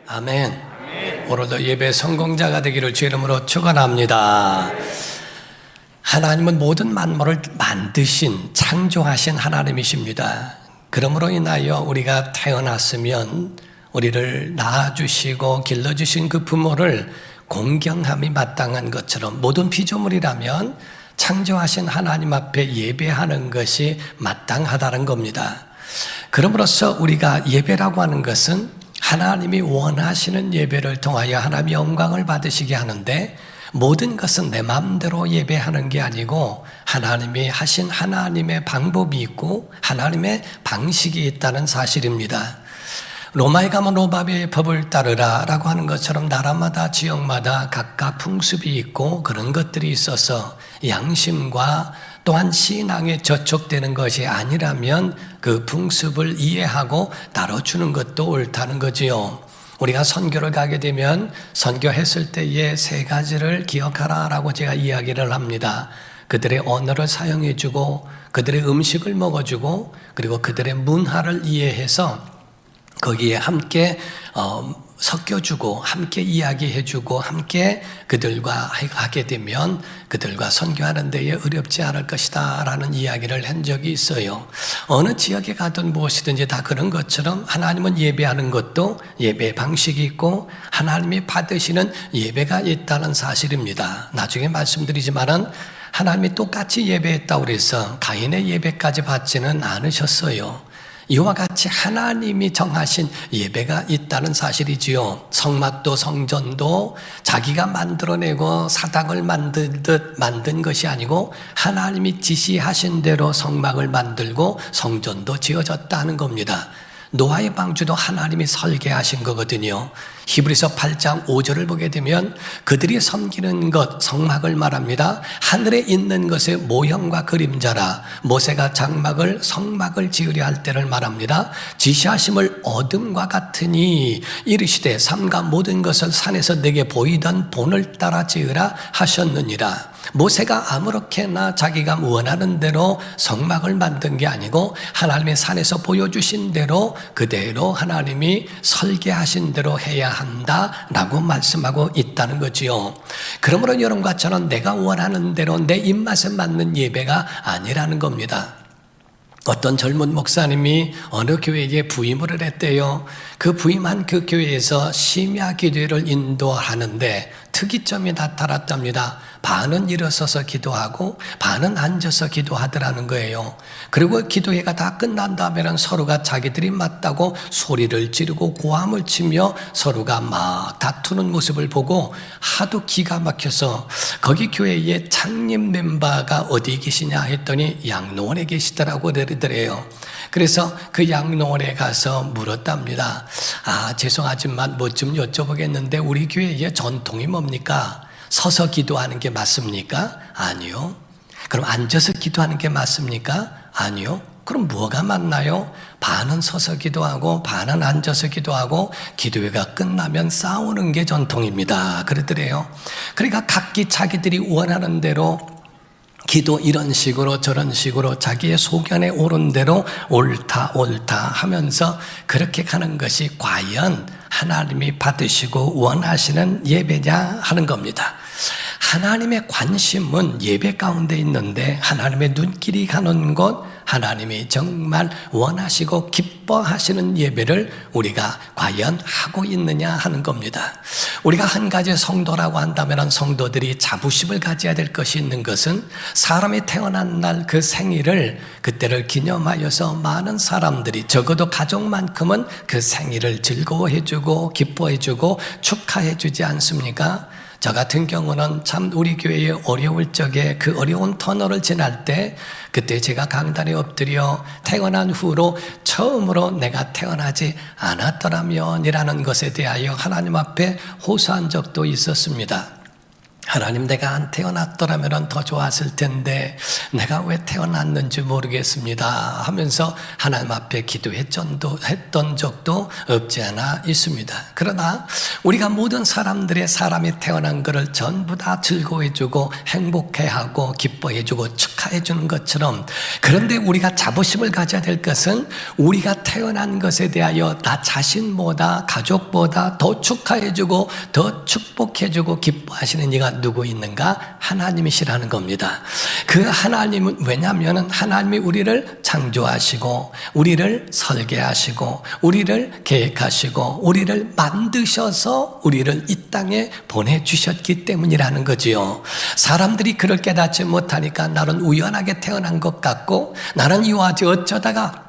아멘. 오늘도 예배 성공자가 되기를 주 이름으로 축원합니다. 하나님은 모든 만물을 만드신 창조하신 하나님이십니다. 그러므로 인하여 우리가 태어났으면 우리를 낳아주시고 길러주신 그 부모를 공경함이 마땅한 것처럼 모든 피조물이라면 창조하신 하나님 앞에 예배하는 것이 마땅하다는 겁니다. 그러므로서 우리가 예배라고 하는 것은 하나님이 원하시는 예배를 통하여 하나님의 영광을 받으시게 하는데, 모든 것은 내 마음대로 예배하는 게 아니고 하나님이 하신 하나님의 방법이 있고 하나님의 방식이 있다는 사실입니다. 로마에 가면 로마의 법을 따르라 라고 하는 것처럼 나라마다 지역마다 각각 풍습이 있고 그런 것들이 있어서 양심과 또한 신앙에 저촉되는 것이 아니라면 그 풍습을 이해하고 다뤄주는 것도 옳다는 거지요. 우리가 선교를 가게 되면 선교했을 때의 세 가지를 기억하라 라고 제가 이야기를 합니다. 그들의 언어를 사용해주고 그들의 음식을 먹어주고 그리고 그들의 문화를 이해해서 거기에 함께 섞여주고 함께 이야기해주고 함께 그들과 하게 되면 그들과 선교하는 데에 어렵지 않을 것이다 라는 이야기를 한 적이 있어요. 어느 지역에 가든 무엇이든지 다 그런 것처럼 하나님은 예배하는 것도 예배 방식이 있고 하나님이 받으시는 예배가 있다는 사실입니다. 나중에 말씀드리지만은 하나님이 똑같이 예배했다고 해서 가인의 예배까지 받지는 않으셨어요. 이와 같이 하나님이 정하신 예배가 있다는 사실이지요. 성막도 성전도 자기가 만들어내고 사당을 만들듯 만든 것이 아니고 하나님이 지시하신 대로 성막을 만들고 성전도 지어졌다는 겁니다. 노아의 방주도 하나님이 설계하신 거거든요. 히브리서 8장 5절을 보게 되면 그들이 섬기는 것, 성막을 말합니다. 하늘에 있는 것의 모형과 그림자라. 모세가 장막을 성막을 지으려 할 때를 말합니다. 지시하심을 어둠과 같으니 이르시되 삼가 모든 것을 산에서 내게 보이던 본을 따라 지으라 하셨느니라. 모세가 아무렇게나 자기가 원하는 대로 성막을 만든 게 아니고 하나님의 산에서 보여주신 대로 그대로 하나님이 설계하신 대로 해야 한다라고 말씀하고 있다는 거지요. 그러므로 여러분과 저는 내가 원하는 대로 내 입맛에 맞는 예배가 아니라는 겁니다. 어떤 젊은 목사님이 어느 교회에 부임을 했대요. 그 부임한 그 교회에서 심야 기도회를 인도하는데 특이점이 나타났답니다. 반은 일어서서 기도하고 반은 앉아서 기도하더라는 거예요. 그리고 기도회가 다 끝난 다음에는 서로가 자기들이 맞다고 소리를 지르고 고함을 치며 서로가 막 다투는 모습을 보고 하도 기가 막혀서 거기 교회의 창립 멤버가 어디 계시냐 했더니 양로원에 계시더라고 그러더래요. 그래서 그 양로원에 가서 물었답니다. 죄송하지만 뭐 좀 여쭤보겠는데 우리 교회의 전통이 뭡니까? 서서 기도하는 게 맞습니까? 아니요. 그럼 앉아서 기도하는 게 맞습니까? 아니요. 그럼 뭐가 맞나요? 반은 서서 기도하고 반은 앉아서 기도하고 기도회가 끝나면 싸우는 게 전통입니다. 그러더래요. 그러니까 각기 자기들이 원하는 대로 기도 이런 식으로 저런 식으로 자기의 소견에 오른 대로 옳다 하면서 그렇게 가는 것이 과연 하나님이 받으시고 원하시는 예배냐 하는 겁니다. 하나님의 관심은 예배 가운데 있는데 하나님의 눈길이 가는 곳, 하나님이 정말 원하시고 기뻐하시는 예배를 우리가 과연 하고 있느냐 하는 겁니다. 우리가 한 가지 성도라고 한다면 성도들이 자부심을 가져야 될 것이 있는 것은 사람이 태어난 날 그 생일을 그때를 기념하여서 많은 사람들이 적어도 가족만큼은 그 생일을 즐거워해주고 기뻐해주고 축하해주지 않습니까? 저 같은 경우는 참 우리 교회에 어려울 적에 그 어려운 터널을 지날 때 그때 제가 강단에 엎드려 태어난 후로 처음으로 내가 태어나지 않았더라면 이라는 것에 대하여 하나님 앞에 호소한 적도 있었습니다. 하나님, 내가 안 태어났더라면 더 좋았을 텐데 내가 왜 태어났는지 모르겠습니다 하면서 하나님 앞에 기도했던 적도 없지 않아 있습니다. 그러나 우리가 모든 사람이 태어난 것을 전부 다 즐거워해주고 행복해하고 기뻐해주고 축하해주는 것처럼, 그런데 우리가 자부심을 가져야 될 것은 우리가 태어난 것에 대하여 나 자신보다 가족보다 더 축하해주고 더 축복해주고 기뻐하시는 이가 누구 있는가? 하나님이시라는 겁니다. 그 하나님은, 왜냐하면 하나님이 우리를 창조하시고 우리를 설계하시고 우리를 계획하시고 우리를 만드셔서 우리를 이 땅에 보내주셨기 때문이라는 거지요. 사람들이 그걸 깨닫지 못하니까 나는 우연하게 태어난 것 같고 나는 이와 어쩌다가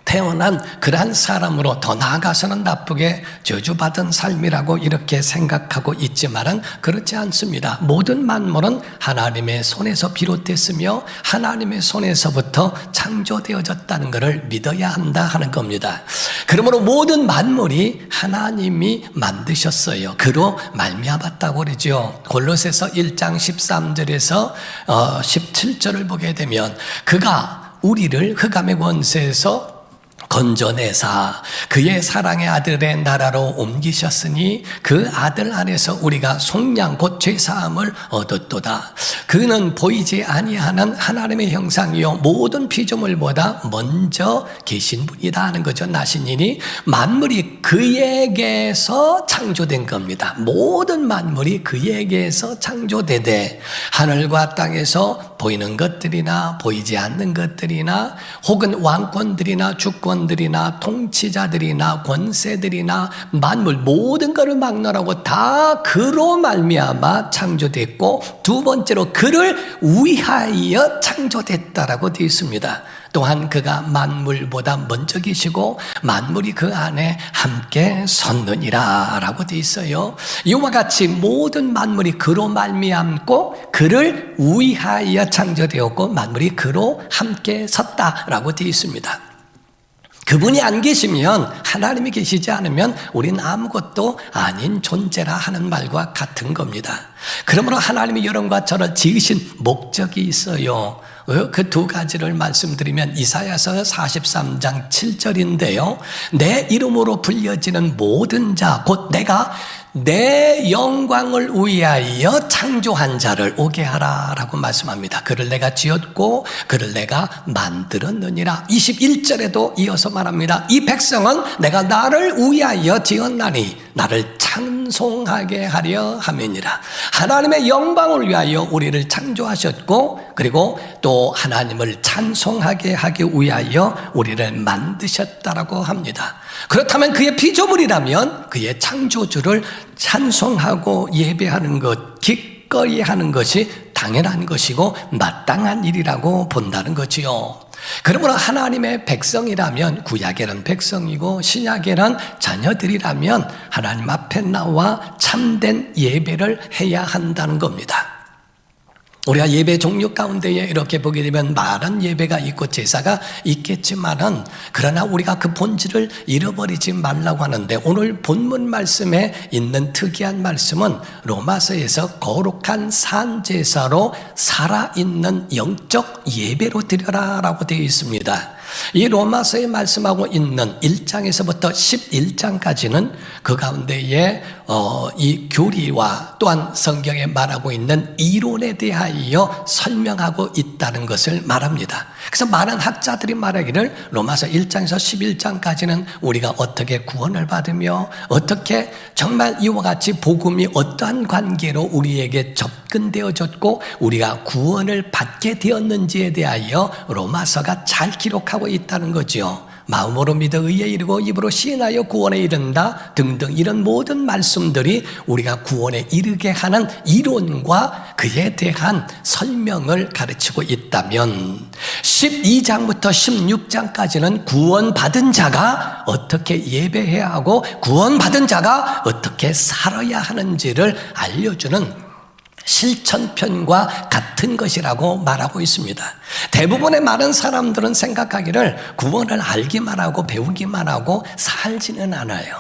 태어난 그러한 사람으로, 더 나아가서는 나쁘게 저주받은 삶이라고 이렇게 생각하고 있지만은 그렇지 않습니다. 모든 만물은 하나님의 손에서 비롯됐으며 하나님의 손에서부터 창조되어졌다는 것을 믿어야 한다 하는 겁니다. 그러므로 모든 만물이 하나님이 만드셨어요. 그로 말미암았다고 그러죠. 골로새서 1장 13절에서 17절을 보게 되면 그가 우리를 흑암의 권세에서 건져내사 그의 사랑의 아들의 나라로 옮기셨으니 그 아들 안에서 우리가 속량 곧 죄사함을 얻었도다. 그는 보이지 아니하는 하나님의 형상이요 모든 피조물보다 먼저 계신 분이다 하는 거죠. 나시니니 만물이 그에게서 창조된 겁니다. 모든 만물이 그에게서 창조되되 하늘과 땅에서 보이는 것들이나 보이지 않는 것들이나 혹은 왕권들이나 주권들이나 통치자들이나 권세들이나 만물 모든 것을 막론하고 다 그로 말미암아 창조됐고, 두 번째로 그를 위하여 창조됐다라고 되어 있습니다. 또한 그가 만물보다 먼저 계시고 만물이 그 안에 함께 섰느니라 라고 되어 있어요. 이와 같이 모든 만물이 그로 말미암고 그를 위하여 창조되었고 만물이 그로 함께 섰다라고 되어 있습니다. 그분이 안 계시면, 하나님이 계시지 않으면 우리는 아무것도 아닌 존재라 하는 말과 같은 겁니다. 그러므로 하나님이 여러분과 저를 지으신 목적이 있어요. 그 두 가지를 말씀드리면 이사야서 43장 7절인데요. 내 이름으로 불려지는 모든 자, 곧 내가 내 영광을 위하여 창조한 자를 오게 하라 라고 말씀합니다. 그를 내가 지었고 그를 내가 만들었느니라. 21절에도 이어서 말합니다. 이 백성은 내가 나를 위하여 지었나니 나를 찬송하게 하려 함이니라. 하나님의 영광을 위하여 우리를 창조하셨고, 그리고 또 하나님을 찬송하게 하기 위하여 우리를 만드셨다라고 합니다. 그렇다면 그의 피조물이라면 그의 창조주를 찬송하고 예배하는 것, 기꺼이 하는 것이 당연한 것이고 마땅한 일이라고 본다는 거지요. 그러므로 하나님의 백성이라면, 구약에는 백성이고 신약에는 자녀들이라면 하나님 앞에 나와 참된 예배를 해야 한다는 겁니다. 우리가 예배 종류 가운데에 이렇게 보게 되면 많은 예배가 있고 제사가 있겠지만은, 그러나 우리가 그 본질을 잃어버리지 말라고 하는데, 오늘 본문 말씀에 있는 특이한 말씀은 로마서에서 거룩한 산제사로 살아있는 영적 예배로 드려라 라고 되어 있습니다. 이 로마서에 말씀하고 있는 1장에서부터 11장까지는 그 가운데에 이 교리와 또한 성경에 말하고 있는 이론에 대하여 설명하고 있다는 것을 말합니다. 그래서 많은 학자들이 말하기를 로마서 1장에서 11장까지는 우리가 어떻게 구원을 받으며 어떻게 정말 이와 같이 복음이 어떠한 관계로 우리에게 접근되어졌고 우리가 구원을 받게 되었는지에 대하여 로마서가 잘 기록하고 있다는 거죠. 마음으로 믿어 의에 이르고 입으로 시인하여 구원에 이른다 등등, 이런 모든 말씀들이 우리가 구원에 이르게 하는 이론과 그에 대한 설명을 가르치고 있다면, 12장부터 16장까지는 구원받은 자가 어떻게 예배해야 하고 구원받은 자가 어떻게 살아야 하는지를 알려주는 실천편과 같은 것이라고 말하고 있습니다. 대부분의 많은 사람들은 생각하기를 구원을 알기만 하고 배우기만 하고 살지는 않아요.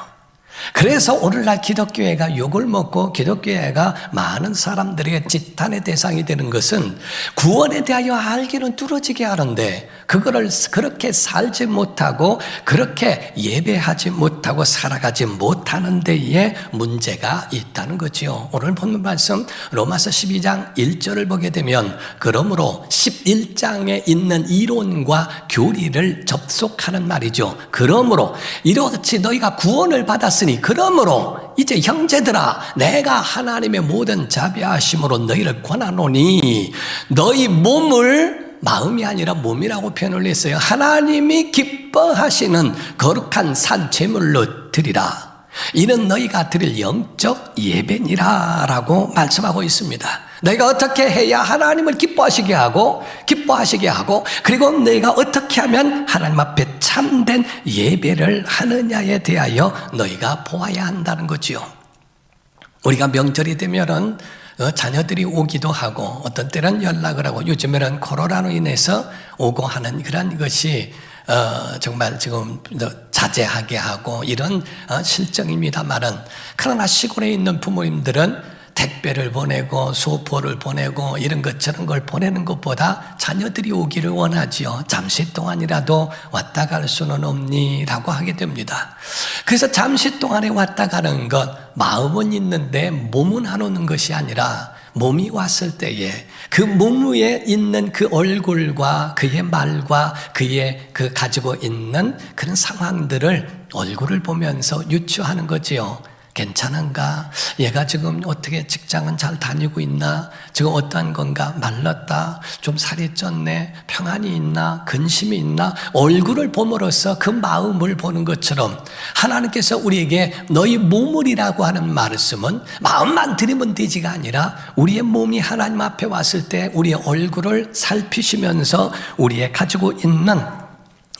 그래서 오늘날 기독교회가 욕을 먹고 기독교회가 많은 사람들에게 지탄의 대상이 되는 것은 구원에 대하여 알기는 뚫어지게 하는데 그거를 그렇게 살지 못하고 그렇게 예배하지 못하고 살아가지 못하는 데에 문제가 있다는 거지요. 오늘 본 말씀 로마서 12장 1절을 보게 되면 그러므로 11장에 있는 이론과 교리를 접속하는 말이죠. 그러므로 이렇게 너희가 구원을 받았으니 그러므로 이제 형제들아 내가 하나님의 모든 자비하심으로 너희를 권하노니 너희 몸을 마음이 아니라 몸이라고 표현을 했어요. 하나님이 기뻐하시는 거룩한 산 제물로 드리라. 이는 너희가 드릴 영적 예배니라 라고 말씀하고 있습니다. 너희가 어떻게 해야 하나님을 기뻐하시게 하고 그리고 너희가 어떻게 하면 하나님 앞에 참된 예배를 하느냐에 대하여 너희가 보아야 한다는 거지요. 우리가 명절이 되면은 자녀들이 오기도 하고 어떤 때는 연락을 하고 요즘에는 코로나로 인해서 오고 하는 그런 것이 정말 지금 자제하게 하고 이런 실정입니다만은 그러나 시골에 있는 부모님들은 택배를 보내고 소포를 보내고 이런 것 저런 걸 보내는 것보다 자녀들이 오기를 원하지요. 잠시 동안이라도 왔다 갈 수는 없니? 라고 하게 됩니다. 그래서 잠시 동안에 왔다 가는 것 마음은 있는데 몸은 안 오는 것이 아니라 몸이 왔을 때에 그 몸 위에 있는 그 얼굴과 그의 말과 그의 그 가지고 있는 그런 상황들을 얼굴을 보면서 유추하는 거지요. 괜찮은가? 얘가 지금 어떻게 직장은 잘 다니고 있나? 지금 어떠한 건가? 말랐다? 좀 살이 쪘네? 평안이 있나? 근심이 있나? 얼굴을 봄으로써 그 마음을 보는 것처럼 하나님께서 우리에게 너희 몸을이라고 하는 말씀은 마음만 드리면 되지가 아니라 우리의 몸이 하나님 앞에 왔을 때 우리의 얼굴을 살피시면서 우리의 가지고 있는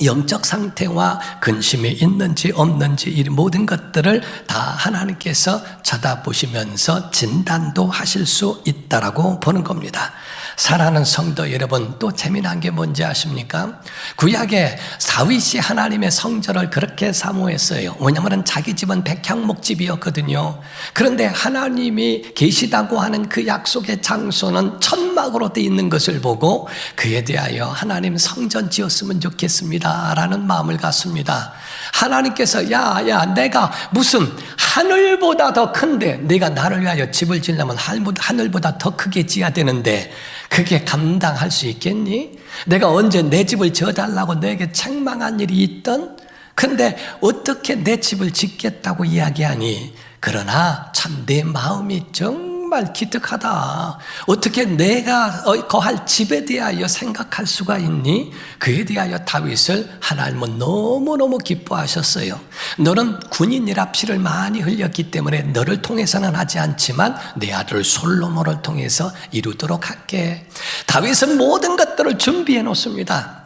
영적 상태와 근심이 있는지 없는지 이 모든 것들을 다 하나님께서 쳐다보시면서 진단도 하실 수 있다라고 보는 겁니다. 사랑하는 성도 여러분, 또 재미난 게 뭔지 아십니까? 구약에 다윗이 하나님의 성전을 그렇게 사모했어요. 왜냐하면 자기 집은 백향목집이었거든요. 그런데 하나님이 계시다고 하는 그 약속의 장소는 천막으로 되어 있는 것을 보고 그에 대하여 하나님 성전 지었으면 좋겠습니다 라는 마음을 갖습니다. 하나님께서 야 내가 무슨 하늘보다 더 큰데 내가 나를 위하여 집을 지으려면 하늘보다 더 크게 지어야 되는데 그게 감당할 수 있겠니? 내가 언제 내 집을 지어달라고 너에게 책망한 일이 있던? 근데 어떻게 내 집을 짓겠다고 이야기하니? 그러나 참 내 마음이 정말 기특하다. 어떻게 내가 거할 집에 대하여 생각할 수가 있니? 그에 대하여 다윗을 하나님은 너무너무 기뻐하셨어요. 너는 군인이라 피를 많이 흘렸기 때문에 너를 통해서는 하지 않지만 내 아들 솔로몬을 통해서 이루도록 할게. 다윗은 모든 것들을 준비해 놓습니다.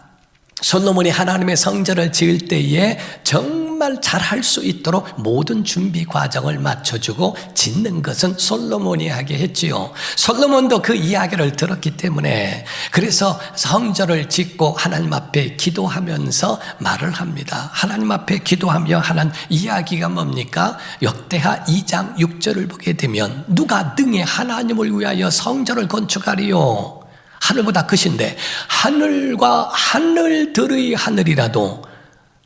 솔로몬이 하나님의 성전을 지을 때에 정말 잘할 수 있도록 모든 준비 과정을 맞춰주고 짓는 것은 솔로몬이 하게 했지요. 솔로몬도 그 이야기를 들었기 때문에 그래서 성전을 짓고 하나님 앞에 기도하면서 말을 합니다. 하나님 앞에 기도하며 하는 이야기가 뭡니까? 역대하 2장 6절을 보게 되면 누가 등에 하나님을 위하여 성전을 건축하리요? 하늘보다 크신데 하늘과 하늘들의 하늘이라도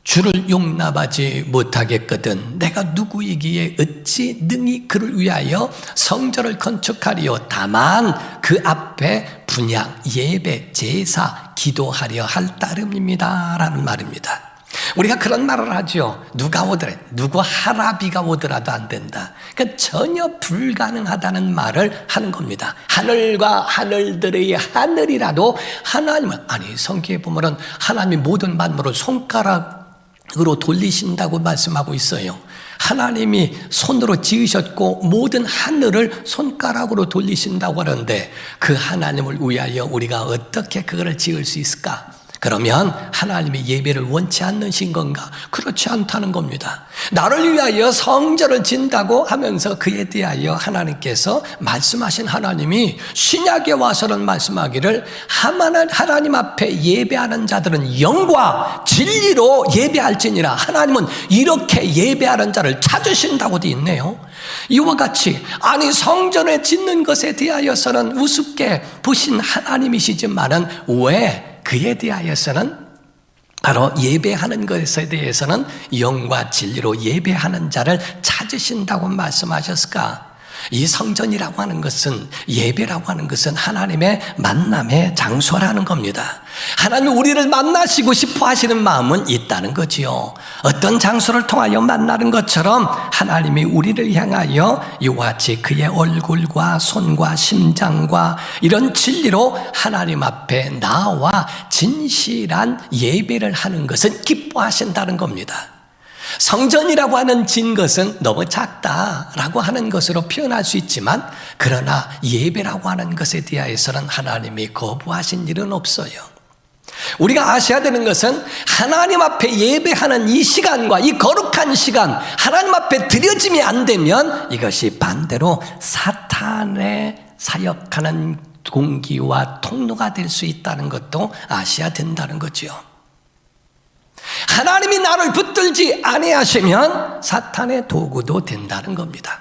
주를 용납하지 못하겠거든 내가 누구이기에 어찌 능히 그를 위하여 성전을 건축하리요? 다만 그 앞에 분향, 예배, 제사, 기도하려 할 따름입니다 라는 말입니다. 우리가 그런 말을 하죠. 누가 오더라도 누구 할아비가 오더라도 안 된다. 그러니까 전혀 불가능하다는 말을 하는 겁니다. 하늘과 하늘들의 하늘이라도 하나님은 아니 성경에 보면은 하나님이 모든 만물을 손가락으로 돌리신다고 말씀하고 있어요. 하나님이 손으로 지으셨고 모든 하늘을 손가락으로 돌리신다고 하는데 그 하나님을 위하여 우리가 어떻게 그거를 지을 수 있을까? 그러면 하나님의 예배를 원치 않으신 건가? 그렇지 않다는 겁니다. 나를 위하여 성전을 진다고 하면서 그에 대하여 하나님께서 말씀하신 하나님이 신약에 와서는 말씀하기를 하나님 앞에 예배하는 자들은 영과 진리로 예배할지니라. 하나님은 이렇게 예배하는 자를 찾으신다고 되어 있네요. 이와 같이 아니 성전을 짓는 것에 대하여서는 우습게 보신 하나님이시지만은 왜 그에 대하여서는 바로 예배하는 것에 대해서는 영과 진리로 예배하는 자를 찾으신다고 말씀하셨을까? 이 성전이라고 하는 것은, 예배라고 하는 것은 하나님의 만남의 장소라는 겁니다. 하나님이 우리를 만나시고 싶어 하시는 마음은 있다는 거지요. 어떤 장소를 통하여 만나는 것처럼 하나님이 우리를 향하여 이와 같이 그의 얼굴과 손과 심장과 이런 진리로 하나님 앞에 나와 진실한 예배를 하는 것은 기뻐하신다는 겁니다. 성전이라고 하는 진 것은 너무 작다라고 하는 것으로 표현할 수 있지만, 그러나 예배라고 하는 것에 대해서는 하나님이 거부하신 일은 없어요. 우리가 아셔야 되는 것은 하나님 앞에 예배하는 이 시간과 이 거룩한 시간, 하나님 앞에 드려짐이 안 되면 이것이 반대로 사탄의 사역하는 동기와 통로가 될 수 있다는 것도 아셔야 된다는 거죠. 하나님이 나를 붙들지 아니하시면 사탄의 도구도 된다는 겁니다.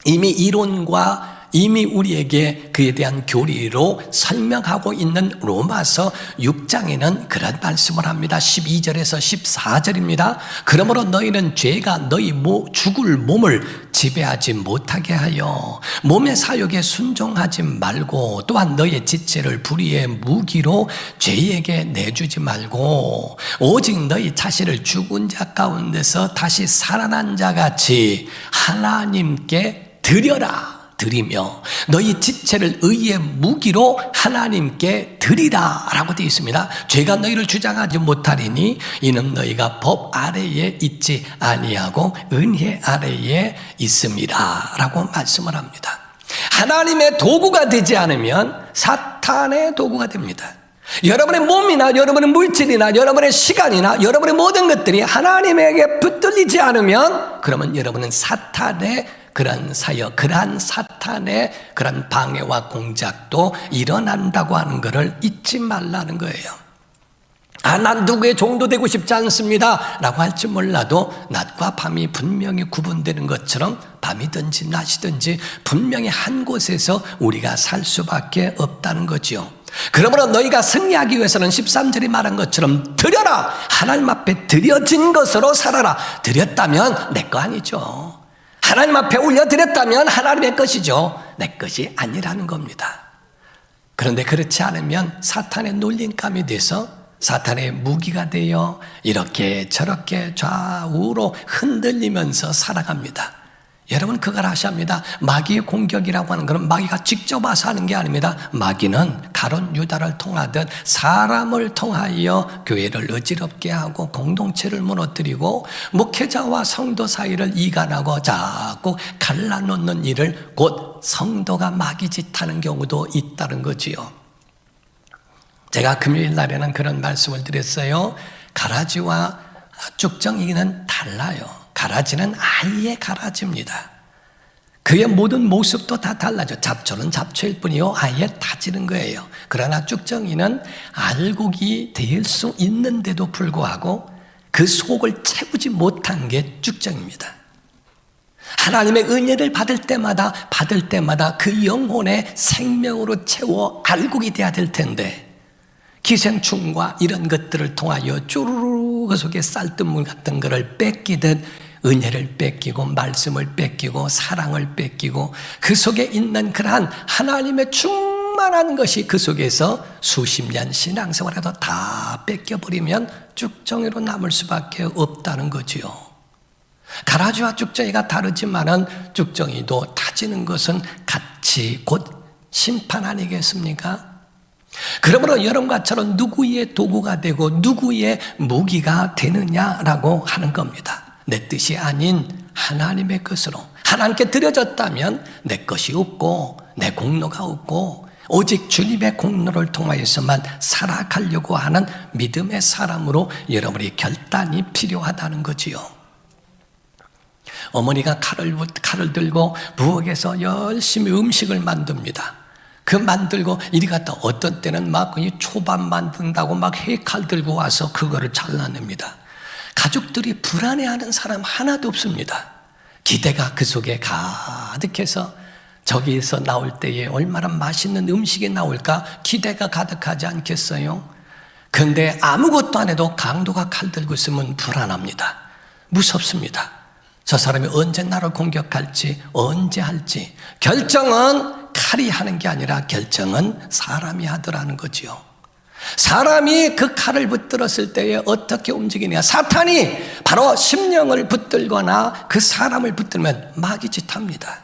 이미 이론과 이미 우리에게 그에 대한 교리로 설명하고 있는 로마서 6장에는 그런 말씀을 합니다. 12절에서 14절입니다. 그러므로 너희는 죄가 너희 죽을 몸을 지배하지 못하게 하여 몸의 사욕에 순종하지 말고, 또한 너희의 지체를 불의의 무기로 죄에게 내주지 말고, 오직 너희 자신을 죽은 자 가운데서 다시 살아난 자 같이 하나님께 드리며 너희 지체를 의의 무기로 하나님께 드리라 라고 되어 있습니다. 죄가 너희를 주장하지 못하리니 이는 너희가 법 아래에 있지 아니하고 은혜 아래에 있음이라 라고 말씀을 합니다. 하나님의 도구가 되지 않으면 사탄의 도구가 됩니다. 여러분의 몸이나 여러분의 물질이나 여러분의 시간이나 여러분의 모든 것들이 하나님에게 붙들리지 않으면, 그러면 여러분은 사탄의 그러한 사역, 그러한 사탄의 그러한 방해와 공작도 일어난다고 하는 것을 잊지 말라는 거예요. 난 누구의 종도 되고 싶지 않습니다 라고 할지 몰라도 낮과 밤이 분명히 구분되는 것처럼 밤이든지 낮이든지 분명히 한 곳에서 우리가 살 수밖에 없다는 거죠. 그러므로 너희가 승리하기 위해서는 13절이 말한 것처럼 드려라, 하나님 앞에 드려진 것으로 살아라. 드렸다면 내 거 아니죠. 하나님 앞에 올려드렸다면 하나님의 것이죠. 내 것이 아니라는 겁니다. 그런데 그렇지 않으면 사탄의 놀림감이 돼서 사탄의 무기가 되어 이렇게 저렇게 좌우로 흔들리면서 살아갑니다. 여러분 그걸 아셔야 합니다. 마귀의 공격이라고 하는 것은 마귀가 직접 와서 하는 게 아닙니다. 마귀는 가룟 유다를 통하듯 사람을 통하여 교회를 어지럽게 하고 공동체를 무너뜨리고 목회자와 성도 사이를 이간하고 자꾸 갈라놓는 일을, 곧 성도가 마귀짓하는 경우도 있다는 거지요. 제가 금요일 날에는 그런 말씀을 드렸어요. 가라지와 쭉정이는 달라요. 가라지는 아예 가라지입니다. 그의 모든 모습도 다 달라져. 잡초는 잡초일 뿐이요 아예 다지는 거예요. 그러나 쭉정이는 알곡이 될 수 있는데도 불구하고 그 속을 채우지 못한 게 쭉정입니다. 하나님의 은혜를 받을 때마다 그 영혼의 생명으로 채워 알곡이 돼야 될 텐데, 기생충과 이런 것들을 통하여 쭈루루 그 속에 쌀뜨물 같은 것을 뺏기듯 은혜를 뺏기고 말씀을 뺏기고 사랑을 뺏기고 그 속에 있는 그러한 하나님의 충만한 것이 그 속에서 수십 년 신앙생활에도 다 뺏겨버리면 쭉정이로 남을 수밖에 없다는 거지요. 가라지와 쭉정이가 다르지만은 쭉정이도 다지는 것은 같이 곧 심판 아니겠습니까? 그러므로 여러분과처럼 누구의 도구가 되고 누구의 무기가 되느냐라고 하는 겁니다. 내 뜻이 아닌 하나님의 것으로 하나님께 드려졌다면 내 것이 없고 내 공로가 없고 오직 주님의 공로를 통하여서만 살아가려고 하는 믿음의 사람으로 여러분이 결단이 필요하다는 거지요. 어머니가 칼을 들고 부엌에서 열심히 음식을 만듭니다. 그 만들고 이리 갔다 어떤 때는 막 초밥 만든다고 막 해칼 들고 와서 그거를 잘라냅니다. 가족들이 불안해하는 사람 하나도 없습니다. 기대가 그 속에 가득해서 저기에서 나올 때에 얼마나 맛있는 음식이 나올까 기대가 가득하지 않겠어요? 그런데 아무것도 안 해도 강도가 칼 들고 있으면 불안합니다. 무섭습니다. 저 사람이 언제 나를 공격할지, 언제 할지. 결정은 칼이 하는 게 아니라 결정은 사람이 하더라는 거지요. 사람이 그 칼을 붙들었을 때에 어떻게 움직이냐. 사탄이 바로 심령을 붙들거나 그 사람을 붙들면 마귀짓합니다.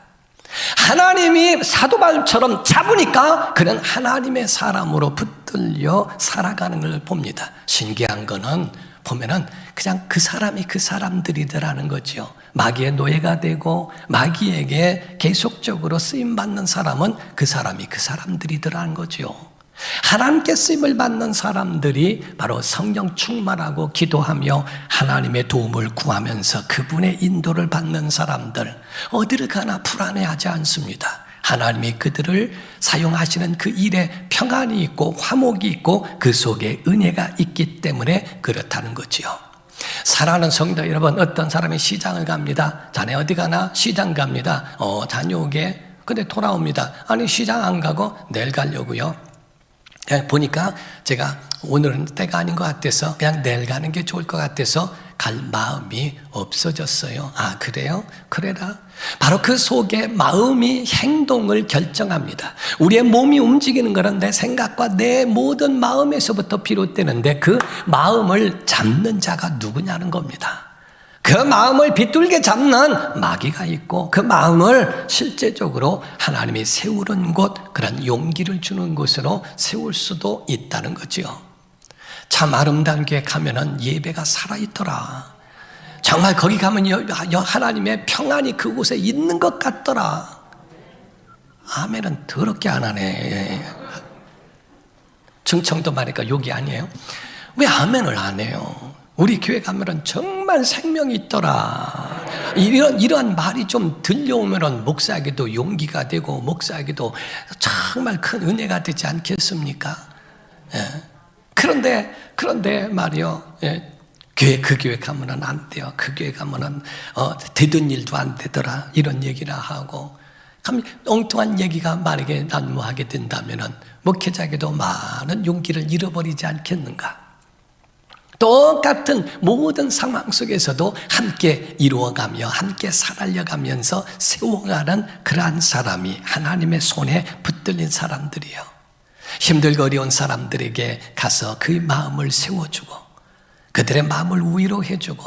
하나님이 사도 바울처럼 잡으니까 그는 하나님의 사람으로 붙들려 살아가는 걸 봅니다. 신기한 거는 보면은 그냥 그 사람이 그 사람들이더라는 거죠. 마귀의 노예가 되고 마귀에게 계속적으로 쓰임받는 사람은 그 사람이 그 사람들이더라는 거죠. 하나님께 쓰임을 받는 사람들이 바로 성령 충만하고 기도하며 하나님의 도움을 구하면서 그분의 인도를 받는 사람들, 어디를 가나 불안해하지 않습니다. 하나님이 그들을 사용하시는 그 일에 평안이 있고 화목이 있고 그 속에 은혜가 있기 때문에 그렇다는 거지요. 사랑하는 성도 여러분, 어떤 사람이 시장을 갑니다. 자네 어디 가나? 시장 갑니다. 다녀오게. 근데 돌아옵니다. 아니 시장 안 가고 내일 가려고요. 보니까 제가 오늘은 때가 아닌 것 같아서 그냥 내일 가는 게 좋을 것 같아서 갈 마음이 없어졌어요. 아 그래요? 그래라. 바로 그 속에 마음이 행동을 결정합니다. 우리의 몸이 움직이는 것은 내 생각과 내 모든 마음에서부터 비롯되는데 그 마음을 잡는 자가 누구냐는 겁니다. 그 마음을 비뚤게 잡는 마귀가 있고 그 마음을 실제적으로 하나님이 세우는 곳, 그런 용기를 주는 곳으로 세울 수도 있다는 거죠. 참 아름다운 교회 가면은 예배가 살아있더라. 정말 거기 가면 하나님의 평안이 그곳에 있는 것 같더라. 아멘은 더럽게 안 하네. 충청도 말이니까 욕이 아니에요. 왜 아멘을 안 해요? 우리 교회 가면은 정말 생명이 있더라. 이런 말이 좀 들려오면은 목사에게도 용기가 되고 목사에게도 정말 큰 은혜가 되지 않겠습니까? 예. 그런데 말이요. 예. 그 교회 가면은 안 돼요. 그 교회 가면은 되던 일도 안 되더라. 이런 얘기를 하고 엉뚱한 얘기가 만약에 난무하게 된다면은 목회자에게도 많은 용기를 잃어버리지 않겠는가? 똑같은 모든 상황 속에서도 함께 이루어가며 함께 살아가면서 세워가는 그러한 사람이 하나님의 손에 붙들린 사람들이에요. 힘들고 어려운 사람들에게 가서 그 마음을 세워주고 그들의 마음을 위로해주고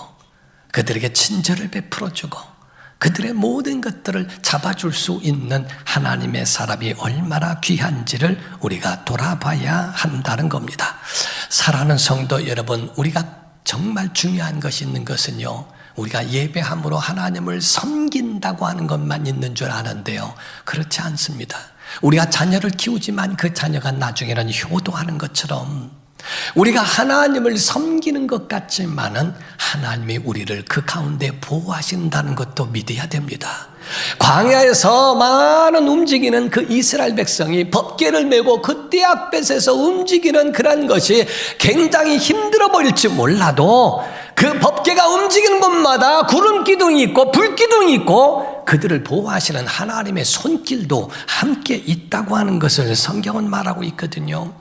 그들에게 친절을 베풀어주고 그들의 모든 것들을 잡아줄 수 있는 하나님의 사람이 얼마나 귀한지를 우리가 돌아봐야 한다는 겁니다. 사랑하는 성도 여러분, 우리가 정말 중요한 것이 있는 것은요, 우리가 예배함으로 하나님을 섬긴다고 하는 것만 있는 줄 아는데요, 그렇지 않습니다. 우리가 자녀를 키우지만 그 자녀가 나중에는 효도하는 것처럼 우리가 하나님을 섬기는 것 같지만은 하나님이 우리를 그 가운데 보호하신다는 것도 믿어야 됩니다. 광야에서 많은 움직이는 그 이스라엘 백성이 법궤를 메고 그 떼약볕에서 움직이는 그런 것이 굉장히 힘들어 보일지 몰라도 그 법궤가 움직이는 곳마다 구름 기둥이 있고 불 기둥이 있고 그들을 보호하시는 하나님의 손길도 함께 있다고 하는 것을 성경은 말하고 있거든요.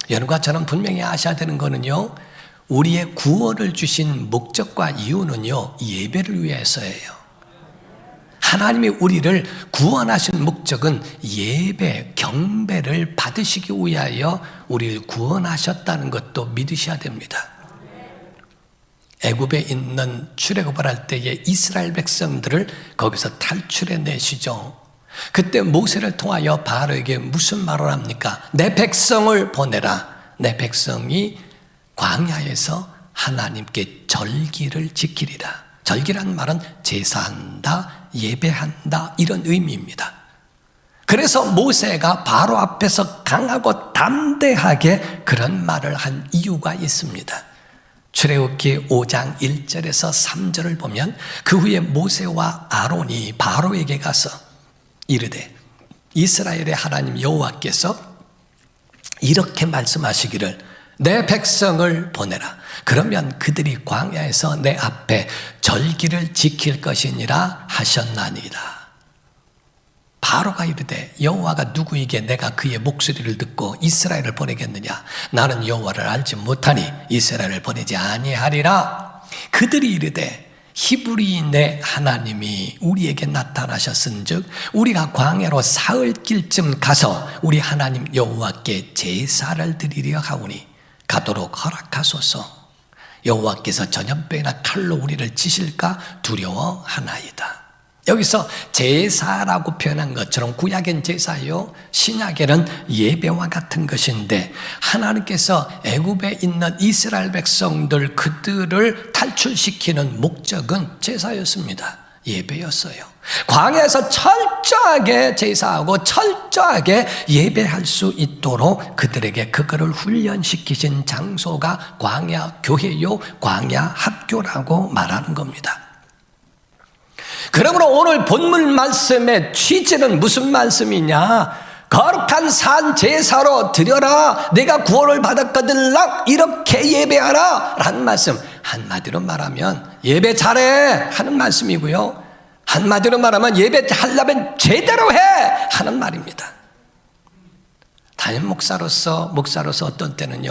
여러분과 저는 분명히 아셔야 되는 거는요, 우리의 구원을 주신 목적과 이유는요, 예배를 위해서예요. 하나님이 우리를 구원하신 목적은 예배, 경배를 받으시기 위하여 우리를 구원하셨다는 것도 믿으셔야 됩니다. 애굽에 있는 출애굽을 할 때에 이스라엘 백성들을 거기서 탈출해 내시죠. 그때 모세를 통하여 바로에게 무슨 말을 합니까? 내 백성을 보내라. 내 백성이 광야에서 하나님께 절기를 지키리라. 절기란 말은 제사한다, 예배한다 이런 의미입니다. 그래서 모세가 바로 앞에서 강하고 담대하게 그런 말을 한 이유가 있습니다. 출애굽기 5장 1절에서 3절을 보면 그 후에 모세와 아론이 바로에게 가서 이르되 이스라엘의 하나님 여호와께서 이렇게 말씀하시기를 내 백성을 보내라. 그러면 그들이 광야에서 내 앞에 절기를 지킬 것이니라 하셨나니이다. 바로가 이르되 여호와가 누구이게 내가 그의 목소리를 듣고 이스라엘을 보내겠느냐? 나는 여호와를 알지 못하니 이스라엘을 보내지 아니하리라. 그들이 이르되 히브리인의 하나님이 우리에게 나타나셨은즉 우리가 광야로 사흘 길쯤 가서 우리 하나님 여호와께 제사를 드리려 하오니 가도록 허락하소서. 여호와께서 전염병이나 칼로 우리를 치실까 두려워하나이다. 여기서 제사라고 표현한 것처럼 구약엔 제사요, 신약에는 예배와 같은 것인데 하나님께서 애굽에 있는 이스라엘 백성들 그들을 탈출시키는 목적은 제사였습니다. 예배였어요. 광야에서 철저하게 제사하고 철저하게 예배할 수 있도록 그들에게 그거를 훈련시키신 장소가 광야 교회요, 광야 학교라고 말하는 겁니다. 그러므로 오늘 본문 말씀의 취지는 무슨 말씀이냐? 거룩한 산 제사로 드려라. 내가 구원을 받았거든 이렇게 예배하라 라는 말씀. 한마디로 말하면 예배 잘해 하는 말씀이고요, 한마디로 말하면 예배 하려면 제대로 해 하는 말입니다. 담임 목사로서 어떤 때는요,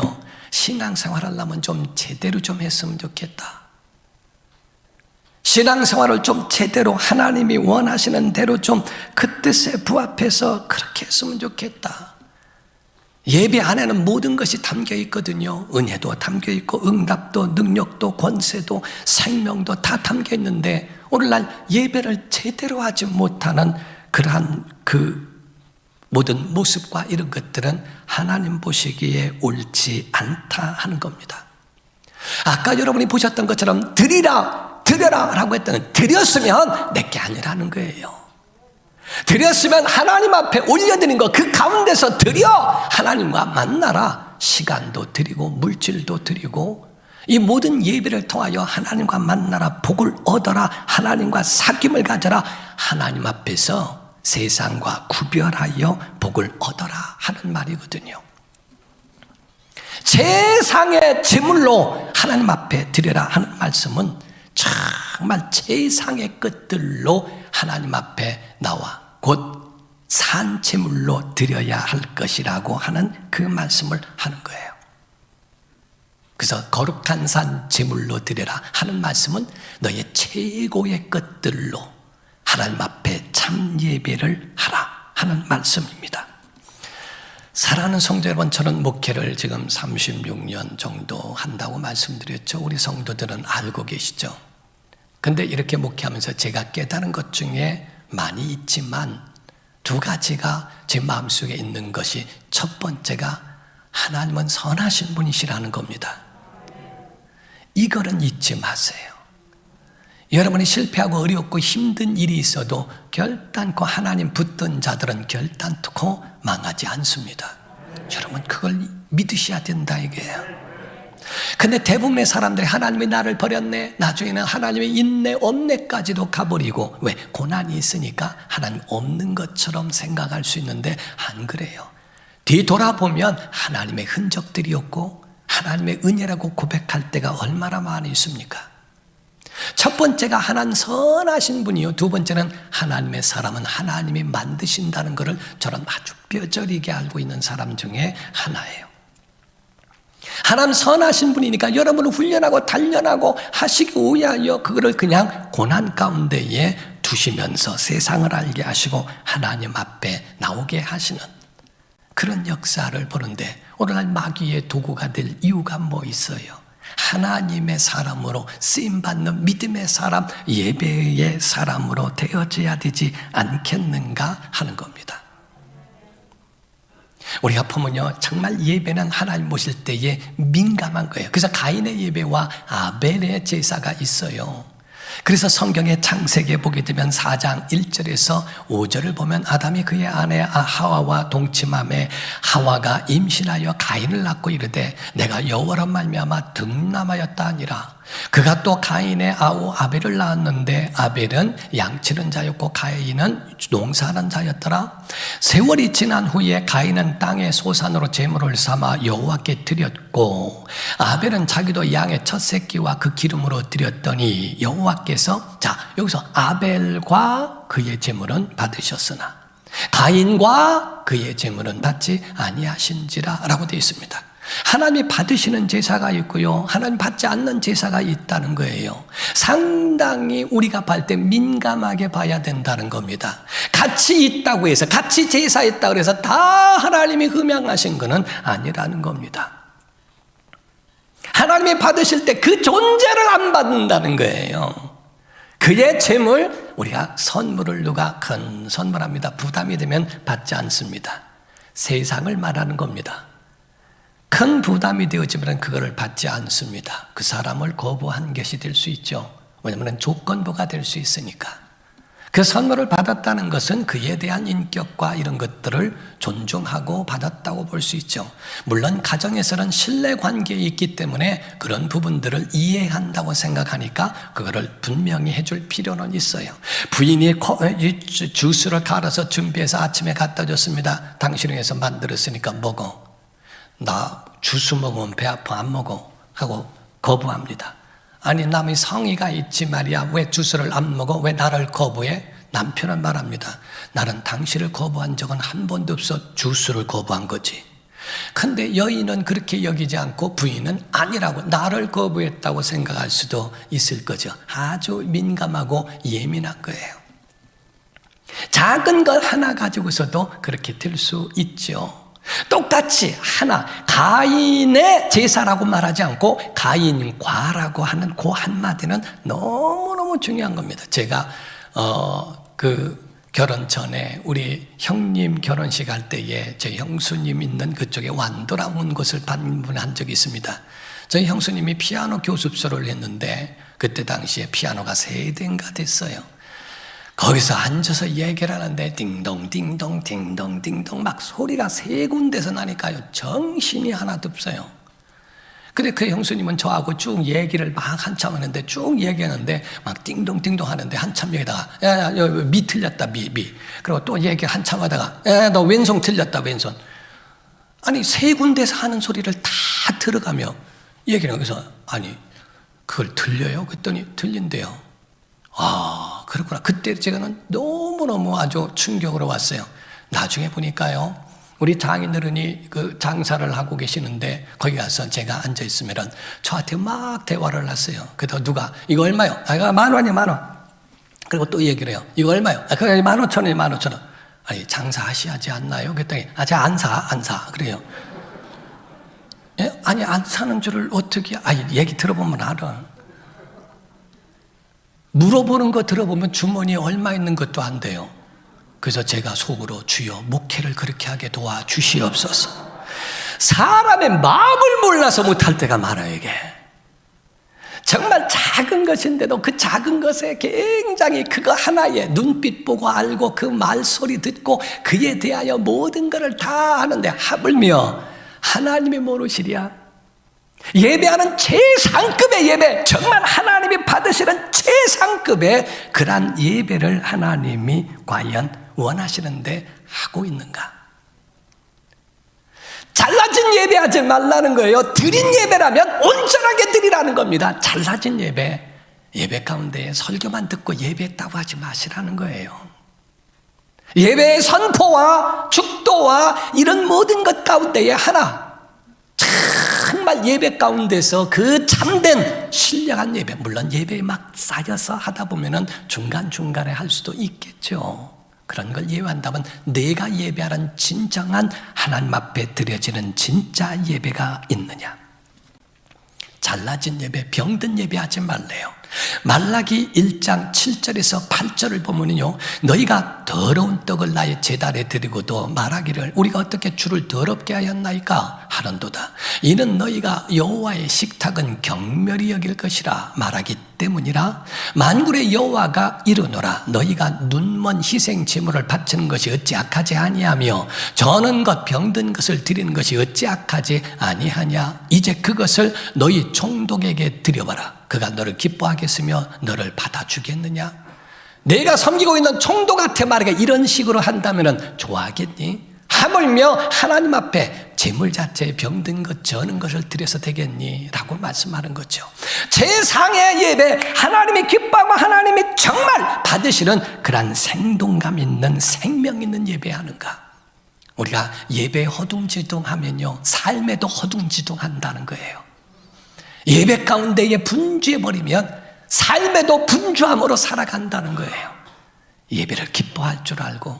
신앙생활 하려면 좀 제대로 좀 했으면 좋겠다. 신앙생활을 좀 제대로 하나님이 원하시는 대로 좀 그 뜻에 부합해서 그렇게 했으면 좋겠다. 예배 안에는 모든 것이 담겨 있거든요. 은혜도 담겨 있고 응답도 능력도 권세도 생명도 다 담겨 있는데 오늘날 예배를 제대로 하지 못하는 그러한 그 모든 모습과 이런 것들은 하나님 보시기에 옳지 않다 하는 겁니다. 아까 여러분이 보셨던 것처럼 드려라 라고 했더니 드렸으면 내게 아니라는 거예요. 드렸으면 하나님 앞에 올려드린 거 그 가운데서 드려 하나님과 만나라. 시간도 드리고 물질도 드리고 이 모든 예배를 통하여 하나님과 만나라. 복을 얻어라. 하나님과 사귐을 가져라. 하나님 앞에서 세상과 구별하여 복을 얻어라 하는 말이거든요. 세상의 제물로 하나님 앞에 드려라 하는 말씀은 정말 최상의 것들로 하나님 앞에 나와 곧 산제물로 드려야 할 것이라고 하는 그 말씀을 하는 거예요. 그래서 거룩한 산제물로 드려라 하는 말씀은 너의 최고의 것들로 하나님 앞에 참 예배를 하라 하는 말씀입니다. 사랑하는 성도 여러분, 저는 목회를 지금 36년 정도 한다고 말씀드렸죠. 우리 성도들은 알고 계시죠. 근데 이렇게 목회하면서 제가 깨달은 것 중에 많이 있지만 두 가지가 제 마음속에 있는 것이, 첫 번째가 하나님은 선하신 분이시라는 겁니다. 이거는 잊지 마세요. 여러분이 실패하고 어렵고 힘든 일이 있어도 결단코 하나님 붙든 자들은 결단코 망하지 않습니다. 여러분 그걸 믿으셔야 된다 이게요. 근데 대부분의 사람들이 하나님이 나를 버렸네, 나중에는 하나님이 있네 없네까지도 가버리고, 왜? 고난이 있으니까 하나님 없는 것처럼 생각할 수 있는데 안 그래요. 뒤돌아보면 하나님의 흔적들이었고 하나님의 은혜라고 고백할 때가 얼마나 많이 있습니까? 첫 번째가 하나님 선하신 분이요, 두 번째는 하나님의 사람은 하나님이 만드신다는 것을 저는 아주 뼈저리게 알고 있는 사람 중에 하나예요. 하나님 선하신 분이니까 여러분을 훈련하고 단련하고 하시기 위하여 그거를 그냥 고난 가운데에 두시면서 세상을 알게 하시고 하나님 앞에 나오게 하시는 그런 역사를 보는데, 오늘날 마귀의 도구가 될 이유가 뭐 있어요? 하나님의 사람으로 쓰임받는 믿음의 사람, 예배의 사람으로 되어져야 되지 않겠는가 하는 겁니다. 우리가 보면요, 정말 예배는 하나님 모실 때에 민감한 거예요. 그래서 가인의 예배와 아벨의 제사가 있어요. 그래서 성경의 창세기에 보게 되면 4장 1절에서 5절을 보면 아담이 그의 아내 하와와 동침함에 하와가 임신하여 가인을 낳고 이르되 내가 여호와로 말미암아 득남하였다 하니라. 그가 또 가인의 아우 아벨을 낳았는데 아벨은 양치는 자였고 가인은 농사하는 자였더라. 세월이 지난 후에 가인은 땅의 소산으로 제물을 삼아 여호와께 드렸고 아벨은 자기도 양의 첫 새끼와 그 기름으로 드렸더니 여호와께서 자 여기서 아벨과 그의 제물은 받으셨으나 가인과 그의 제물은 받지 아니하신지라 라고 되어 있습니다. 하나님이 받으시는 제사가 있고요, 하나님 받지 않는 제사가 있다는 거예요. 상당히 우리가 볼 때 민감하게 봐야 된다는 겁니다. 같이 있다고 해서 같이 제사했다고 해서 다 하나님이 흠양하신 것은 아니라는 겁니다. 하나님이 받으실 때 그 존재를 안 받는다는 거예요. 그의 제물, 우리가 선물을 누가 큰 선물합니다. 부담이 되면 받지 않습니다. 세상을 말하는 겁니다. 큰 부담이 되어지면 그거를 받지 않습니다. 그 사람을 거부한 것이 될 수 있죠. 왜냐하면 조건부가 될 수 있으니까. 그 선물을 받았다는 것은 그에 대한 인격과 이런 것들을 존중하고 받았다고 볼 수 있죠. 물론 가정에서는 신뢰관계에 있기 때문에 그런 부분들을 이해한다고 생각하니까 그거를 분명히 해줄 필요는 있어요. 부인이 주스를 갈아서 준비해서 아침에 갖다 줬습니다. 당신을 위해서 만들었으니까 먹어. 나 주스 먹으면 배 아파 안 먹어 하고 거부합니다. 아니 남의 성의가 있지 말이야. 왜 주스를 안 먹어? 왜 나를 거부해? 남편은 말합니다. 나는 당신을 거부한 적은 한 번도 없어. 주스를 거부한 거지. 근데 여인은 그렇게 여기지 않고 부인은 아니라고 나를 거부했다고 생각할 수도 있을 거죠. 아주 민감하고 예민한 거예요. 작은 것 하나 가지고서도 그렇게 될 수 있죠. 똑같이 하나 가인의 제사라고 말하지 않고 가인과라고 하는 그 한마디는 너무너무 중요한 겁니다. 제가 그 결혼 전에 우리 형님 결혼식 할 때에 저희 형수님 있는 그쪽에 완도라 온 곳을 방문한 적이 있습니다. 저희 형수님이 피아노 교습소를 했는데 그때 당시에 피아노가 3대인가 됐어요. 거기서 앉아서 얘기를 하는데 띵동 띵동 띵동 띵동 막 소리가 3군데서 나니까요 정신이 하나도 없어요. 근데 그 형수님은 저하고 쭉 얘기를 막 한참 하는데 쭉 얘기하는데 막 띵동 띵동 하는데 한참 얘기다가 야야 미 틀렸다 미 그리고 또 얘기 한참 하다가 야 너 왼손 틀렸다 왼손. 아니 3군데서 하는 소리를 다 들어가며 얘기를 하면서 아니 그걸 들려요? 그랬더니 들린대요. 아, 그렇구나. 그때 제가는 너무너무 아주 충격으로 왔어요. 나중에 보니까요, 우리 장인어른이 그 장사를 하고 계시는데 거기 가서 제가 앉아 있으면 저한테 막 대화를 했어요. 그래서 누가 이거 얼마요? 아, 이거 10,000원이요, 10,000원. 그리고 또 얘기를 해요. 이거 얼마요? 아, 그게 15,000원이요, 15,000원. 아니, 장사하셔야지 않나요? 그랬더니 아, 제가 안 사. 그래요. 예? 아니, 안 사는 줄을 어떻게, 얘기 들어보면 알아. 물어보는 거 들어보면 주머니에 얼마 있는 것도 안 돼요. 그래서 제가 속으로 주여 목회를 그렇게 하게 도와주시옵소서. 사람의 마음을 몰라서 못할 때가 많아요. 이게 정말 작은 것인데도 그 작은 것에 굉장히 그거 하나에 눈빛 보고 알고 그 말소리 듣고 그에 대하여 모든 것을 다 하는데 하물며 하나님이 모르시랴. 예배하는 최상급의 예배, 정말 하나님이 받으시는 최상급의 그러한 예배를 하나님이 과연 원하시는데 하고 있는가? 잘라진 예배하지 말라는 거예요. 드린 예배라면 온전하게 드리라는 겁니다. 잘라진 예배 가운데 설교만 듣고 예배했다고 하지 마시라는 거예요. 예배의 선포와 축도와 이런 모든 것 가운데에 하나, 정말 예배 가운데서 그 참된 신령한 예배, 물론 예배에 막 쌓여서 하다 보면은 중간중간에 할 수도 있겠죠. 그런 걸 예외한다면 내가 예배하는 진정한 하나님 앞에 드려지는 진짜 예배가 있느냐? 잘라진 예배, 병든 예배 하지 말래요. 말라기 1장 7절에서 8절을 보면요, 너희가 더러운 떡을 나의 제단에 드리고도 말하기를 우리가 어떻게 주를 더럽게 하였나이까 하는도다. 이는 너희가 여호와의 식탁은 경멸히 여길 것이라 말하기 때문이라. 만군의 여호와가 이르노라. 너희가 눈먼 희생 제물을 바치는 것이 어찌 악하지 아니하며 저는 것 병든 것을 드리는 것이 어찌 악하지 아니하냐. 이제 그것을 너희 총독에게 드려봐라. 그가 너를 기뻐하겠으며 너를 받아주겠느냐. 내가 섬기고 있는 총독한테 말하게 이런 식으로 한다면 좋아하겠니? 하물며 하나님 앞에 제물 자체에 병든 것 저는 것을 드려서 되겠니? 라고 말씀하는 거죠. 제상의 예배, 하나님이 기뻐하고 하나님이 정말 받으시는 그런 생동감 있는 생명 있는 예배하는가. 우리가 예배 허둥지둥하면요, 삶에도 허둥지둥한다는 거예요. 예배 가운데에 분주해버리면 삶에도 분주함으로 살아간다는 거예요. 예배를 기뻐할 줄 알고,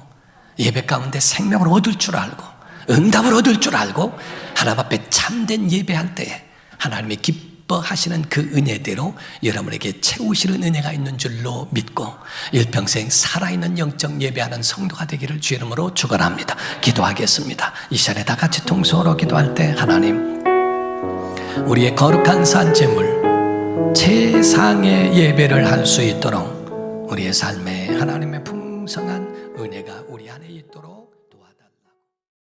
예배 가운데 생명을 얻을 줄 알고, 응답을 얻을 줄 알고, 하나님 앞에 참된 예배할 때에 하나님이 기뻐하시는 그 은혜대로 여러분에게 채우시는 은혜가 있는 줄로 믿고 일평생 살아있는 영적 예배하는 성도가 되기를 주 이름으로 축원합니다. 기도하겠습니다. 이 시간에 다 같이 통성으로 기도할 때, 하나님, 우리의 거룩한 산제물 최상의 예배를 할 수 있도록 우리의 삶에 하나님의 풍성한 은혜가 우리 안에 있도록